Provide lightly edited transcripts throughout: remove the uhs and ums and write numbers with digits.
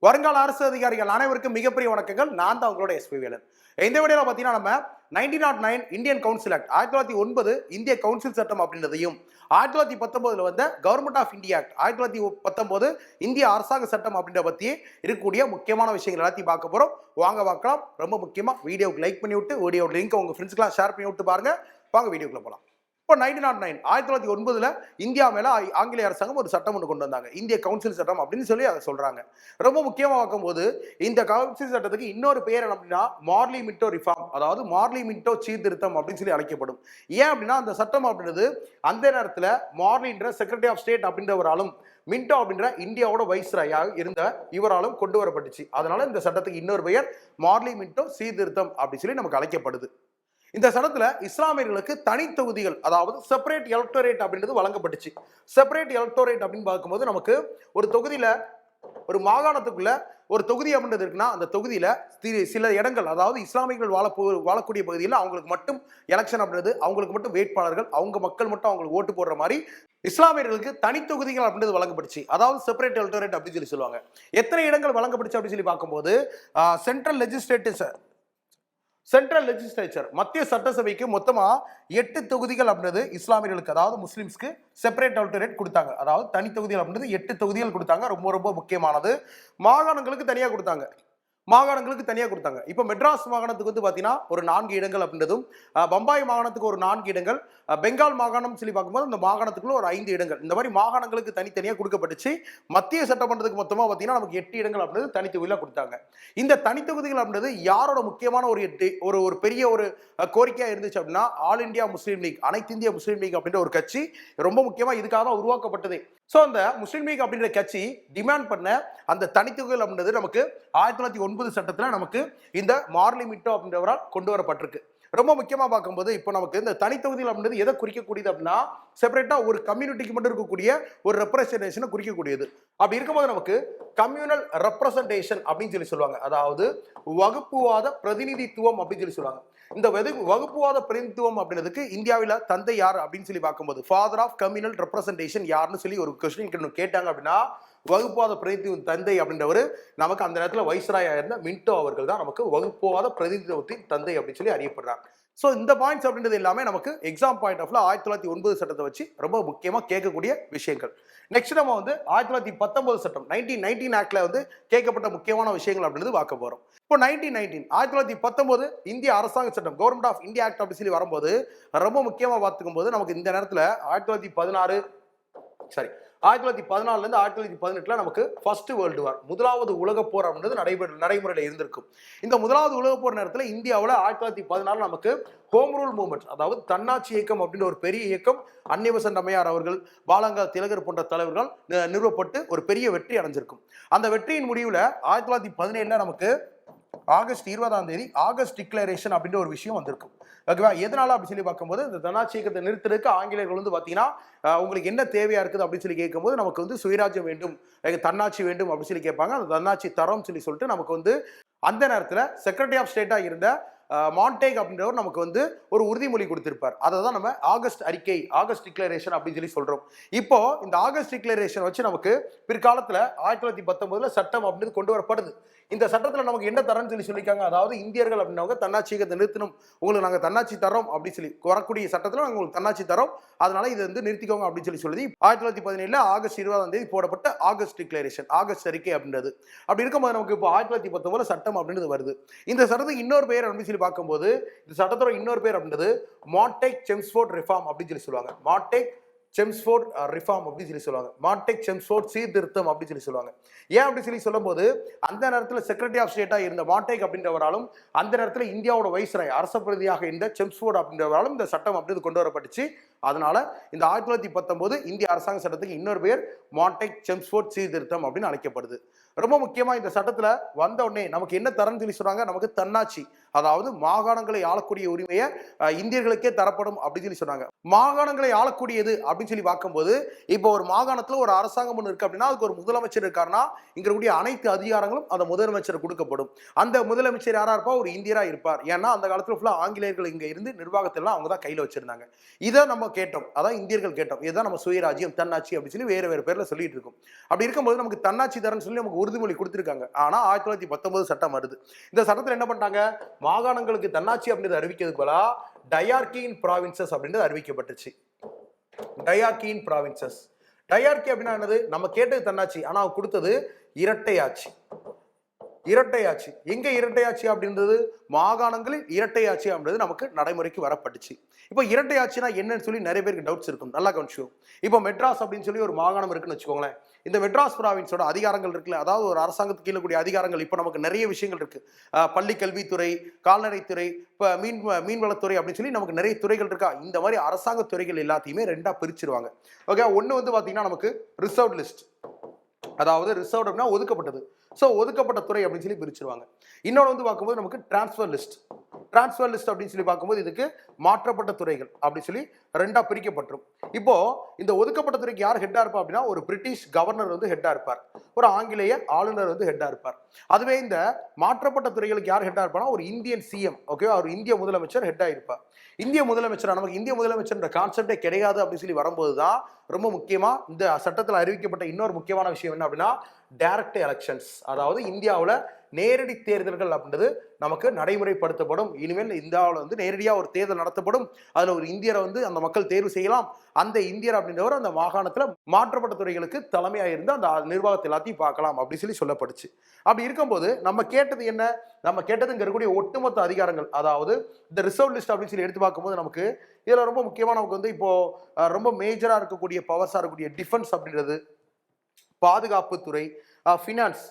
வருங்கால அரசு அதிகாரிகள் அனைவருக்கும் மிகப்பெரிய வணக்கங்கள். நான் தான் உங்களோட எஸ்பி வேலன். இந்த வீடியோவில் பார்த்தீங்கன்னா நம்ம 1909 இந்தியன் கவுன்சில் ஆக்ட் 1909 இந்திய கவுன்சில் சட்டம் அப்படின்றதையும் 1919 வந்த கவர்மெண்ட் ஆஃப் இந்தியா ஆக்ட் 1919 இந்திய அரசாங்க சட்டம் அப்படின்ற பற்றி இருக்கக்கூடிய முக்கியமான விஷயங்கள் எல்லாத்தையும் பார்க்க போகிறோம். வாங்க பார்க்கலாம். ரொம்ப முக்கியமாக வீடியோவுக்கு லைக் பண்ணி விட்டு வீடியோ லிங்க் உங்கள் ஃப்ரெண்ட்ஸ்க்கெலாம் ஷேர் பண்ணி விட்டு பாருங்க. வாங்க வீடியோக்குள்ள போகலாம். இப்போ 1909 1909 இந்தியா மேல ஆங்கிலேய அரசாங்கம் ஒரு சட்டம் ஒன்று கொண்டு வந்தாங்க, இந்திய கவுன்சில் சட்டம் அப்படின்னு சொல்லி அதை சொல்றாங்க. ரொம்ப முக்கியமாக பார்க்கும்போது இந்த கவுன்சில் சட்டத்துக்கு இன்னொரு பேர் என்ன அப்படின்னா மார்லி மின்டோ ரிஃபார்ம், அதாவது மார்லி மின்டோ சீர்திருத்தம் அப்படின்னு சொல்லி அழைக்கப்படும். ஏன் அப்படின்னா அந்த சட்டம் அப்படின்றது அந்த நேரத்தில் மார்லின்ற செக்ரட்டரி ஆஃப் ஸ்டேட் அப்படின்றவராலும் மின்டோ அப்படின்ற இந்தியாவோட வைஸ்ராயாக இருந்த இவராலும் கொண்டு வரப்பட்டுச்சு. அதனால இந்த சட்டத்துக்கு இன்னொரு பெயர் மார்லி மின்டோ சீர்திருத்தம் அப்படின்னு சொல்லி நமக்கு அழைக்கப்படுது. இந்த சட்டத்துல இஸ்லாமியர்களுக்கு தனி தொகுதிகள், அதாவது செப்பரேட் எலக்டோரேட் அப்படின்றது வழங்கப்பட்டுச்சு. செப்பரேட் எலக்டோரேட் அப்படின்னு பார்க்கும்போது நமக்கு ஒரு தொகுதியில ஒரு மாகாணத்துக்குள்ள ஒரு தொகுதி அப்படின்றது இருக்குன்னா அந்த தொகுதியில சில இடங்கள், அதாவது இஸ்லாமியர்கள் வாழக்கூடிய பகுதியில் அவங்களுக்கு மட்டும் எலெக்ஷன் அப்படின்றது, அவங்களுக்கு மட்டும் வேட்பாளர்கள், அவங்க மக்கள் மட்டும் அவங்களுக்கு ஓட்டு போடுற மாதிரி இஸ்லாமியர்களுக்கு தனி தொகுதிகள் அப்படின்றது வழங்கப்பட்டுச்சு. அதாவது செப்பரேட் எலக்டோரேட் அப்படின்னு சொல்லி சொல்லுவாங்க. எத்தனை இடங்கள் வழங்கப்பட்டுச்சு அப்படின்னு சொல்லி பார்க்கும்போது சென்ட்ரல் லெஜிஸ்லேச்சர் மத்திய சட்டசபைக்கு மொத்தமா 8 தொகுதிகள் அப்படின்றது இஸ்லாமியர்களுக்கு, அதாவது முஸ்லிம்ஸ்க்கு செப்பரேட் எலக்டோரேட் கொடுத்தாங்க. அதாவது தனி தொகுதிகள் அப்படின்றது 8 தொகுதிகள் கொடுத்தாங்க. ரொம்ப ரொம்ப முக்கியமானது. மாகாணங்களுக்கு தனியாக கொடுத்தாங்க. இப்போ மெட்ராஸ் மாகாணத்துக்கு வந்து பார்த்தீங்கன்னா ஒரு 4 இடங்கள் அப்படின்றதும், பம்பாய் மாகாணத்துக்கு ஒரு 4 இடங்கள், பெங்கால் மாகாணம் சொல்லி பார்க்கும்போது அந்த மாகாணத்துக்குள்ள ஒரு 5 இடங்கள், இந்த மாதிரி மாகாணங்களுக்கு தனித்தனியாக கொடுக்கப்பட்டுச்சு. மத்திய சட்டமன்றத்துக்கு மொத்தமாக பார்த்தீங்கன்னா நமக்கு 8 இடங்கள் அப்படின்றது தனித்தொகுதியில் கொடுத்தாங்க. இந்த தனித்தொகுதிகள் அப்படின்றது யாரோட முக்கியமான ஒரு பெரிய ஒரு கோரிக்கையாக இருந்துச்சு அப்படின்னா ஆல் இந்தியா முஸ்லீம் லீக், அனைத்து இந்திய முஸ்லீம் லீக் அப்படின்ற ஒரு கட்சி ரொம்ப முக்கியமாக இதுக்காக தான் உருவாக்கப்பட்டது. ஸோ அந்த முஸ்லீம் லீக் அப்படின்ற கட்சி டிமாண்ட் பண்ண அந்த தனித்தொகுதிகள் அப்படின்றது நமக்கு 1909 சட்டத்தில் நமக்கு இந்த மார்லி மின்டோ அப்படின்றவரால் கொண்டு வரப்பட்டிருக்கு. ரொம்ப முக்கியமாக பார்க்கும்போது இப்போ நமக்கு இந்த தனித்தொகுதிகள் அப்படின்றது எதை குறிக்கக்கூடியது அப்படின்னா செப்பரேட்டா ஒரு கம்யூனிட்டிக்கு மட்டும் இருக்கக்கூடிய ஒரு ரெப்ரசன்டேஷனை குறிக்கக்கூடியது. அப்படி இருக்கும்போது நமக்கு கம்யூனல் ரெப்ரசன்டேஷன் அப்படின்னு சொல்லி சொல்லுவாங்க, அதாவது வகுப்புவாத பிரதிநிதித்துவம் அப்படின்னு சொல்லி சொல்லுவாங்க. இந்த வகுப்புவாத பிரதிநிதித்துவம் அப்படின்றதுக்கு இந்தியாவில் தந்தை யார் அப்படின்னு சொல்லி பார்க்கும்போது ஃபாதர் ஆஃப் கம்யூனல் ரெப்ரசன்டேஷன் யாருன்னு சொல்லி ஒரு கொஸ்டின் கேட்டாங்க அப்படின்னா வகுப்புவாத பிரதிநிதித்துவம் தந்தை அப்படின்றவர் நமக்கு அந்த நேரத்தில் வைஸ்ராயா இருந்த மின்டோ அவர்கள் தான் நமக்கு வகுப்புவாத பிரதிநிதித்துவத்தின் தந்தை அப்படின்னு சொல்லி அறியப்படுறாங்க. ஸோ இந்த பாயிண்ட்ஸ் அப்படின்றது எல்லாமே நமக்கு எக்ஸாம் பாயிண்ட் ஆஃப்ல 1909 சட்டத்தை வச்சு ரொம்ப முக்கியமாக கேட்கக்கூடிய விஷயங்கள். நெக்ஸ்ட் நம்ம வந்து 1919 சட்டம் 1919 ஆக்ட்ல வந்து கேட்கப்பட்ட முக்கியமான விஷயங்கள் அப்படின்றது பார்க்க போறோம். இப்போ 1919 இந்திய அரசாங்க சட்டம் கவர்மெண்ட் ஆஃப் இந்தியா ஆக்ட் அப்படி சொல்லி வரும்போது ரொம்ப முக்கியமாக பார்த்துக்கும் போது நமக்கு இந்த நேரத்தில் 1914 இருந்து 1918 நமக்கு ஃபர்ஸ்ட் வேர்ல்டு வார், முதலாவது உலக போர் அப்படின்றது நடைமுறையில் இருந்திருக்கும். இந்த முதலாவது உலக போர் நேரத்தில் இந்தியாவில் 1914 நமக்கு ஹோம் ரூல் மூவ்மெண்ட், அதாவது தன்னாட்சி இயக்கம் அப்படின்ற ஒரு பெரிய இயக்கம், அன்னிவசன்ட் அம்மையார் அவர்கள், பாலங்கா திலகர் போன்ற தலைவர்கள் நிறுவப்பட்டு ஒரு பெரிய வெற்றி அடைஞ்சிருக்கும். அந்த வெற்றியின் முடிவில் 1917 நமக்கு ஆகஸ்ட் 20ஆம் தேதி ஆகஸ்ட் டிக்ளரேஷன் அப்படின்ற ஒரு விஷயம் வந்திருக்கும். ஓகேவா? எதனால அப்படி சொல்லி பார்க்கும்போது இந்த தன்னாட்சி இயக்கத்தை நிறுத்துறதுக்கு ஆங்கிலேயர்கள் வந்து பார்த்தீங்கன்னா உங்களுக்கு என்ன தேவையா இருக்குது அப்படின்னு சொல்லி கேட்கும்போது நமக்கு வந்து சுயராஜ்யம் வேண்டும், தன்னாட்சி வேண்டும் அப்படின்னு சொல்லி கேட்பாங்க. அந்த தன்னாட்சி தரம் சொல்லிட்டு நமக்கு வந்து அந்த நேரத்தில் செக்ரட்டரி ஆஃப் ஸ்டேட்டா இருந்த மான்டேக் அப்படின்றவர் நமக்கு வந்து ஒரு உறுதிமொழி கொடுத்திருப்பார். அதை தான் நம்ம ஆகஸ்ட் அறிக்கை, ஆகஸ்ட் டிக்ளரேஷன் அப்படின்னு சொல்லி சொல்றோம். இப்போ இந்த ஆகஸ்ட் டிக்ளரேஷன் வச்சு நமக்கு பிற்காலத்தில் 1919 சட்டம் அப்படின்னு கொண்டு வரப்படுது. இந்த சட்டத்தில் நமக்கு என்ன தரன்னு சொல்லியிருக்காங்க, அதாவது இந்தியர்கள் அப்படின்னவங்க தன்னாட்சி இயக்கத்தை நிறுத்தணும், உங்களுக்கு நாங்கள் தன்னாட்சி தரோம் அப்படின்னு சொல்லி வரக்கூடிய சட்டத்தில் நாங்கள் உங்களுக்கு தன்னாட்சி தரோம், அதனால இதை வந்து நிறுத்திக்கோங்க அப்படின்னு சொல்லி 1917 ஆகஸ்ட் 20ஆம் தேதி போடப்பட்ட ஆகஸ்ட் டிக்ளரேஷன், ஆகஸ்ட் அறிக்கை அப்படின்றது. அப்படி இருக்கும்போது நமக்கு இப்போ 1919 சட்டம் அப்படின்றது வருது. இந்த சட்டத்துக்கு இன்னொரு பெயர் அப்படின்னு சொல்லி பார்க்கும்போது இந்த சட்டத்தோட இன்னொரு பேர் அப்படின்றது மான்டேக் செம்ஸ்ஃபோர்ட் ரிஃபார்ம் அப்படின்னு சொல்லி சொல்லுவாங்க. மான்டேக் செம்ஸ்ஃபோர்ட் ரிஃபார்ம் அப்படின்னு சொல்லி சொல்லுவாங்க. மான்டேக் செம்ஸ்ஃபோர்ட் சீர்திருத்தம் அப்படின்னு சொல்லி சொல்லுவாங்க. ஏன் அப்படி சொல்லி சொல்லும் போது அந்த நேரத்தில் செக்ரட்டரி ஆஃப் ஸ்டேட்டா இருந்த மான்டேக் அப்படின்றவராலும் அந்த நேரத்தில் இந்தியாவோட வைஸ்ராய் அரச பிரதியாக இருந்த செம்ஸ்ஃபோர்ட் அப்படின்றவராலும் இந்த சட்டம் அப்படின்னு கொண்டு வரப்பட்டுச்சு. அதனால இந்த 1919 இந்திய அரசாங்க சட்டத்துக்கு இன்னொரு பேர் மான்டேக் செம்ஸ்ஃபோர்ட் சீர்திருத்தம் அப்படின்னு அழைக்கப்படுது. ரொம்ப முக்கியமா இந்த சட்டத்துல வந்த உடனே நமக்கு என்ன தரன்னு சொல்லி சொல்றாங்க, நமக்கு தன்னாட்சி, அதாவது மாகாணங்களை ஆளக்கூடிய உரிமையை இந்தியர்களுக்கே தரப்படும் அப்படின்னு சொல்லி சொன்னாங்க. மாகாணங்களை ஆளக்கூடியது அப்படின்னு சொல்லி பார்க்கும்போது இப்போ ஒரு மாகாணத்துல ஒரு அரசாங்கம் ஒன்று இருக்கு அப்படின்னா அதுக்கு ஒரு முதலமைச்சர் இருக்காருன்னா இங்க கூடிய அனைத்து அதிகாரங்களும் அந்த முதலமைச்சர் கொடுக்கப்படும். அந்த முதலமைச்சர் யாரா இருப்பா, ஒரு இந்தியரா இருப்பார். ஏன்னா அந்த காலத்துல ஃபுல்லா ஆங்கிலேயர்கள் இங்க இருந்து நிர்வாகத்தெல்லாம் அவங்க தான் கையில வச்சிருந்தாங்க. இதை நம்ம கேட்டோம், அதான் இந்தியர்கள் கேட்டோம். இதுதான் நம்ம சுயராஜ்யம், தன்னாட்சி அப்படின்னு சொல்லி வேற வேற பேர்ல சொல்லிட்டு இருக்கோம். அப்படி இருக்கும்போது நமக்கு தன்னாட்சி தரன்னு சொல்லி நமக்கு உறுதிமொழி கொடுத்திருக்காங்க. ஆனா 1919 சட்டம் வருது. இந்த சட்டத்துல என்ன பண்ணிட்டாங்க, மாகாணங்களுக்கு தன்னாட்சி அப்படின்றது அறிவிக்கிறதுக்கு பதிலா டயார்கி இன் ப்ராவின்சஸ் அப்படின்றது அறிவிக்கப்பட்டுச்சு. டயார்கி இன் ப்ராவின்சஸ். டயார்கி அப்படின்னா என்னது, நம்ம கேட்டது தன்னாட்சி, ஆனா அவங்க கொடுத்தது இரட்டையாட்சி. இரட்டையாட்சி எங்க இரட்டையாட்சி அப்படின்றது, மாகாணங்களில் இரட்டையாட்சி அப்படின்றது நமக்கு நடைமுறைக்கு வரப்பட்டுச்சு. இப்போ இரட்டையாட்சினா என்னன்னு சொல்லி நிறைய பேருக்கு டவுட்ஸ் இருக்கும். நல்லா கவனிச்சு. இப்போ மெட்ராஸ் அப்படின்னு சொல்லி ஒரு மாகாணம் இருக்குன்னு வச்சுக்கோங்களேன். இந்த மெட்ராஸ் ப்ராவின்ஸோட அதிகாரங்கள் இருக்குல்ல, அதாவது ஒரு அரசாங்கத்துக்கு கீழே கூடிய அதிகாரங்கள் இப்போ நமக்கு நிறைய விஷயங்கள் இருக்கு. பள்ளி கல்வித்துறை, கால்நடைத்துறை, இப்போ மீன்வளத்துறை அப்படின்னு சொல்லி நமக்கு நிறைய துறைகள் இருக்கா. இந்த மாதிரி அரசாங்க துறைகள் எல்லாத்தையுமே ரெண்டா பிரிச்சிருவாங்க. ஓகே, ஒன்று வந்து பார்த்தீங்கன்னா நமக்கு ரிசர்வ் லிஸ்ட், அதாவது ரிசர்வ் அப்படின்னா ஒதுக்கப்பட்டது. ஸோ ஒதுக்கப்பட்ட துறை அப்படின்னு சொல்லி பிரிச்சிருவாங்க. இன்னொன்று வந்து பார்க்கும்போது நமக்கு டிரான்ஸ்ஃபர் லிஸ்ட். டிரான்ஸ்ஃபர் லிஸ்ட் அப்படின்னு சொல்லி பார்க்கும்போது இதுக்கு மாற்றப்பட்ட துறைகள் அப்படின்னு சொல்லி ரெண்டா பிரிக்கப்பட்டிரும். இப்போ இந்த ஒதுக்கப்பட்ட துறைக்கு யார் ஹெட்டா இருப்பா அப்படின்னா, ஒரு பிரிட்டிஷ் கவர்னர் வந்து ஹெட்டா இருப்பார், ஒரு ஆங்கிலேய ஆளுநர் வந்து ஹெட்டா இருப்பார். அதுவே இந்த மாற்றப்பட்ட துறைகளுக்கு யார் ஹெட்டா இருப்பானா, ஒரு இந்தியன் சிஎம், ஓகே, ஒரு இந்திய முதலமைச்சர் ஹெட்டா இருப்பார். இந்திய முதலமைச்சர், நமக்கு இந்திய முதலமைச்சர் கான்செப்டே கிடையாது அப்படின்னு சொல்லி வரும்போது தான் ரொம்ப முக்கியமா இந்த சட்டத்தில் அறிவிக்கப்பட்ட இன்னொரு முக்கியமான விஷயம் என்ன அப்படின்னா, டைரக்ட் எலெக்ஷன்ஸ். அதாவது இந்தியாவில் நேரடி தேர்தல்கள் அப்படின்றது நமக்கு நடைமுறைப்படுத்தப்படும். இனிமேல் இந்தியாவில் வந்து நேரடியாக ஒரு தேர்தல் நடத்தப்படும். அதில் ஒரு இந்தியரை வந்து அந்த மக்கள் தேர்வு செய்யலாம். அந்த இந்தியர் அப்படின்றவர் அந்த மாகாணத்தில் மாற்றப்பட்ட துறைகளுக்கு தலைமையாக இருந்து அந்த நிர்வாகத்தை எல்லாத்தையும் பார்க்கலாம் அப்படின்னு சொல்லி சொல்லப்படுச்சு. அப்படி இருக்கும்போது நம்ம கேட்டது என்ன, நம்ம கேட்டது இங்கே இருக்கக்கூடிய ஒட்டுமொத்த அதிகாரங்கள், அதாவது இந்த ரிசர்வ் லிஸ்ட் அப்படின்னு சொல்லி எடுத்து பார்க்கும்போது நமக்கு இதில் ரொம்ப முக்கியமாக நமக்கு வந்து இப்போ ரொம்ப மேஜராக இருக்கக்கூடிய பவர்ஸாக இருக்கக்கூடிய டிஃபென்ஸ் அப்படின்றது, பாதுகாப்புத்துறை, ஃபினான்ஸ்,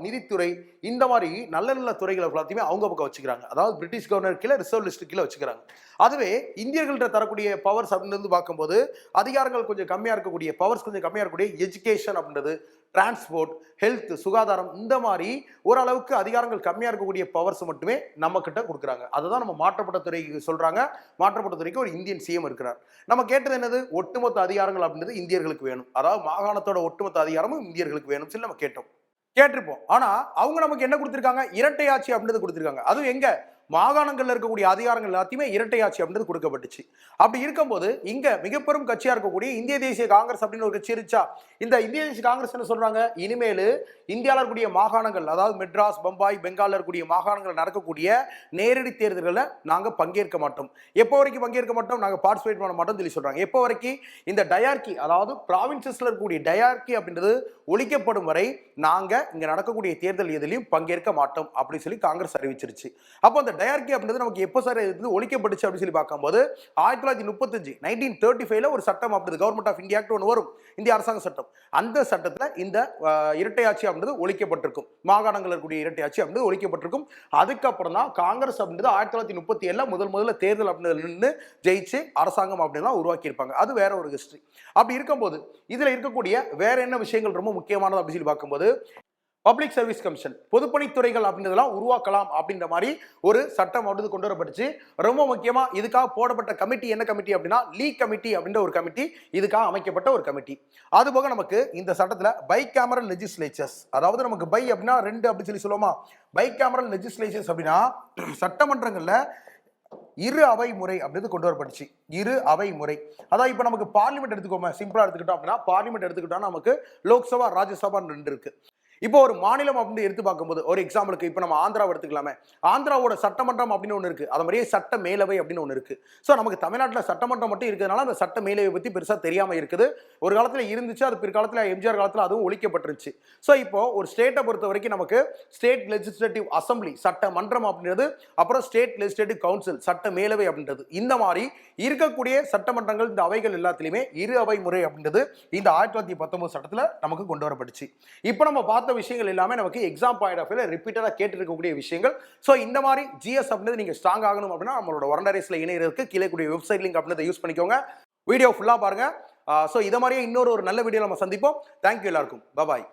நிதித்துறை, இந்த மாதிரி நல்ல நல்ல துறைகளை எல்லாத்தையுமே அவங்க பக்கம் வச்சுக்கிறாங்க. அதாவது பிரிட்டிஷ் கவர்னர் கீழே ரிசர்வ் லிஸ்ட் கீழே வச்சுக்கிறாங்க. அதுவே இந்தியர்கள்ட்ட தரக்கூடிய பவர்ஸ் அப்படின்னு பார்க்கும்போது அதிகாரங்கள் கொஞ்சம் கம்மியாக இருக்கக்கூடிய, பவர்ஸ் கொஞ்சம் கம்மியாக இருக்கக்கூடிய எஜுகேஷன் அப்படின்றது, டிரான்ஸ்போர்ட், ஹெல்த், சுகாதாரம், இந்த மாதிரி ஓரளவுக்கு அதிகாரங்கள் கம்மியாக இருக்கக்கூடிய பவர்ஸ் மட்டுமே நம்ம கிட்ட கொடுக்குறாங்க. அதுதான் நம்ம மாற்றப்பட்ட துறைக்கு சொல்றாங்க. மாற்றப்பட்ட துறைக்கு ஒரு இந்தியன் சிஎம் இருக்கிறார். நம்ம கேட்டது என்னது, ஒட்டுமொத்த அதிகாரங்கள் அப்படின்றது இந்தியர்களுக்கு வேணும். அதாவது மாகாணத்தோட ஒட்டுமொத்த அதிகாரமும் இந்தியர்களுக்கு வேணும் சொல்லி நம்ம கேட்டிருப்போம். ஆனா அவங்க நமக்கு என்ன கொடுத்திருக்காங்க, இரட்டையாட்சி அப்படின்றது கொடுத்திருக்காங்க. அதுவும் எங்க, மாகாணங்கள்ல இருக்கக்கூடிய அதிகாரங்கள் எல்லாத்தையுமே இரட்டையாட்சி அப்படின்றது கொடுக்கப்பட்டுச்சு. அப்படி இருக்கும்போது இங்க மிக பெரும் கட்சியா இருக்கக்கூடிய இந்திய தேசிய காங்கிரஸ் அப்படின்னு ஒரு கட்சி இருந்துச்சா. இந்த இந்திய தேசிய காங்கிரஸ் என்ன சொல்றாங்க, இனிமேல் இந்தியாவில் இருக்கக்கூடிய மாகாணங்கள், அதாவது மெட்ராஸ், பம்பாய், பெங்கால்ல இருக்கக்கூடிய மாகாணங்கள் நடக்கக்கூடிய நேரடி தேர்தல்களை நாங்க பங்கேற்க மாட்டோம். எப்போ வரைக்கும் பங்கேற்க மாட்டோம், நாங்க பார்ட்டிசிபேட் பண்ண மாட்டோம் சொல்லி சொல்றாங்க. எப்போ வரைக்கும் இந்த டயார்கி, அதாவது ப்ராவின்சஸ்ல இருக்கக்கூடிய டயார்கி அப்படின்றது ஒழிக்கப்படும் வரை நாங்க இங்க நடக்கக்கூடிய தேர்தல் எதிலையும் பங்கேற்க மாட்டோம் அப்படின்னு சொல்லி காங்கிரஸ் அறிவிச்சிருச்சு. அப்போ அந்த டயார்கி அப்படின்றது நமக்கு எப்போ சார் ஒழிக்கப்பட்டுச்சு அப்படின்னு சொல்லி பார்க்கும்போது 1935 1935ல ஒரு சட்டம் அப்படின்றது கவர்மெண்ட் ஆஃப் இந்தியா ஆக்ட் ஒன்று வரும், இந்திய அரசாங்க சட்டம். அந்த சட்டத்துல இந்த இரட்டையாட்சி அப்படின்றது ஒழிக்கப்பட்டிருக்கும். மாகாணங்கள் இருக்கக்கூடிய இரட்டையாட்சி அப்படின்றது ஒழிக்கப்பட்டிருக்கும். அதுக்கப்புறம் தான் காங்கிரஸ் அப்படின்றது 1937ல முதல்ல தேர்தல் அப்படின்றது நின்று ஜெயிச்சு அரசாங்கம் அப்படின்லாம் உருவாக்கி இருப்பாங்க. அது வேற ஒரு ஹிஸ்டரி. அப்படி இருக்கும்போது இதுல இருக்கக்கூடிய வேற என்ன விஷயங்கள் ரொம்ப முக்கியமானது அப்படின்னு சொல்லி பார்க்கும்போது, பப்ளிக் சர்வீஸ் கமிஷன், பொதுப்பணித்துறைகள் அப்படின்றதெல்லாம் உருவாக்கலாம் அப்படின்ற மாதிரி ஒரு சட்டம் அப்படின்றது கொண்டு வரப்பட்டுச்சு. ரொம்ப முக்கியமா இதுக்காக போடப்பட்ட கமிட்டி என்ன கமிட்டி அப்படின்னா, லீக் கமிட்டி அப்படின்ற ஒரு கமிட்டி, இதுக்காக அமைக்கப்பட்ட ஒரு கமிட்டி. அதுபோக நமக்கு இந்த சட்டத்துல பை கேமரல் லெஜிஸ்லேச்சர்ஸ், அதாவது நமக்கு பை அப்படின்னா ரெண்டு அப்படின்னு சொல்லி சொல்லுவோமா, பை கேமரல் லெஜிஸ்லேச்சர்ஸ் அப்படின்னா சட்டமன்றங்கள்ல இரு அவை முறை அப்படின்னு கொண்டு வரப்பட்டுச்சு. இரு அவை முறை, அதாவது இப்ப நமக்கு பார்லிமெண்ட் எடுத்துக்கோமா, சிம்பிளா எடுத்துக்கிட்டோம் அப்படின்னா பார்லிமெண்ட் எடுத்துக்கிட்டோம், நமக்கு லோக்சபா, ராஜ்யசபா ரெண்டு இருக்கு. இப்போ ஒரு மாநிலம் அப்படின்னு எடுத்து பார்க்கும்போது, ஒரு எக்ஸாம்பிளுக்கு இப்போ நம்ம ஆந்திராவை எடுத்துக்கலாமே, ஆந்திராவோட சட்டமன்றம் அப்படின்னு ஒன்று இருக்கு, அது மாதிரியே சட்ட மேலவை அப்படின்னு ஒன்று இருக்கு. ஸோ நமக்கு தமிழ்நாட்டில் சட்டமன்றம் மட்டும் இருக்கிறதுனால அந்த சட்ட மேலவை பற்றி பெருசாக தெரியாமல் இருக்குது. ஒரு காலத்தில் இருந்துச்சு, அது பிற்காலத்தில் எம்ஜிஆர் காலத்தில் அதுவும் ஒழிக்கப்பட்டுருச்சு. ஸோ இப்போ ஒரு ஸ்டேட்டை பொறுத்த வரைக்கும் நமக்கு ஸ்டேட் லெஜிஸ்லேட்டிவ் அசம்பிளி சட்டமன்றம் அப்படின்றது, அப்புறம் ஸ்டேட் லெஜிஸ்லேட்டிவ் கவுன்சில் சட்ட மேலவை அப்படின்றது, இந்த மாதிரி இருக்கக்கூடிய சட்டமன்றங்கள் இந்த அவைகள் எல்லாத்திலுமே இரு அவை முறை அப்படின்றது இந்த 1919 சட்டத்தில் நமக்கு கொண்டு வரப்பட்டுச்சு. இப்போ நம்ம பார்த்த விஷயங்கள் எல்லாமே நமக்கு எக்ஸாம் பாயிண்ட் ஆஃப் வியூல ரிப்பீட்டடா கேட்டிருக்கக்கூடிய விஷயங்கள். சோ இந்த மாதிரி ஜிஎஸ் அப்படின்றது நீங்க ஸ்ட்ராங் ஆகணும் அப்படின்னா நம்மளோட வரண்டரேஸ்ல இணையறதுக்கு கீழே கூடிய வெப்சைட் லிங்க் அப்படின்றத யூஸ் பண்ணிக்கோங்க. வீடியோ ஃபுல்லா பாருங்க. சோ இத மாதிரியே இன்னொரு நல்ல வீடியோ நம்ம சந்திப்போம். தேங்க்யூ எல்லாருக்கும். பாய்.